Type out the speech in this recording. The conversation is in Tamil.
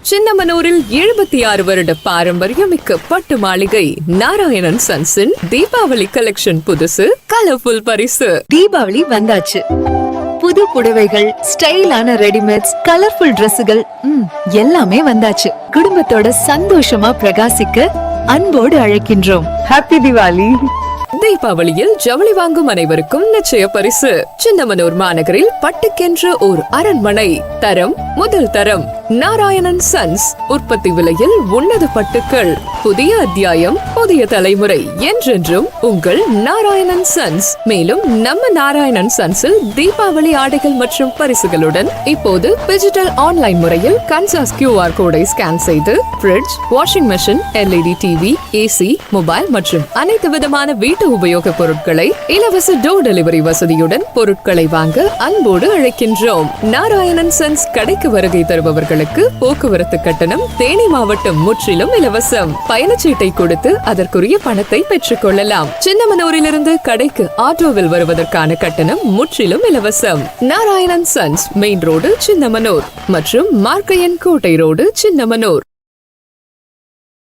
சின்னமனூரில் 76 வருட பாரம்பரியமிக்க பட்டு மாளிகை நாராயணன் சன்ஸின் தீபாவளி கலெக்ஷன் புதுசு கலர்ஃபுல் பரிசு. தீபாவளி வந்தாச்சு. புது புடவைகள், ஸ்டைலான ரெடிமேட்ஸ், கலர்ஃபுல் டிரெஸ்ஸுகள் எல்லாமே வந்தாச்சு. குடும்பத்தோட சந்தோஷமா பிரகாசிக்க அன்போடு அழைக்கின்றோம். ஹாப்பி திவாலி. தீபாவளியில் ஜவுளி வாங்கும் அனைவருக்கும் நிச்சய பரிசு. சின்னமனூர் மாநகரில் பட்டுக்கென்ற ஓர் அரண்மனை. தரம் முதல் தரம். நாராயணன் சன்ஸ். உற்பத்தி விலையில் உன்னத பட்டுக்கள். புதிய அத்தியாயம், புதிய தலைமுறை. என்றென்றும் உங்கள் நாராயணன் சன்ஸ். மேலும் நம்ம நாராயணன் சன்ஸில் தீபாவளி ஆடைகள் மற்றும் பரிசுகளுடன் இப்போது டிஜிட்டல் ஆன்லைன் முறையில் கன்சாஸ் QR கோடை ஸ்கேன் செய்து fridge, washing machine, LED TV, AC, mobile மற்றும் அனைத்து விதமான வீட்டு உபயோக பொருட்களை இலவச டோர் டெலிவரி வசதியுடன் பொருட்களை வாங்க அன்போடு அழைக்கின்றோம். நாராயணன் சன்ஸ் கடைக்கு வருகை தருபவர்களுக்கு போக்குவரத்து கட்டணம் தேனி மாவட்டம் முற்றிலும் இலவசம். பயணச்சீட்டை கொடுத்து அதற்குரிய பணத்தை பெற்றுக் கொள்ளலாம். சின்னமனூரிலிருந்து கடைக்கு ஆட்டோவில் வருவதற்கான கட்டணம் முற்றிலும் இலவசம். Narayanan sons, main road, Chinnamanur மற்றும் மார்க்கையன் கோட்டை ரோடு, சின்னமனூர்.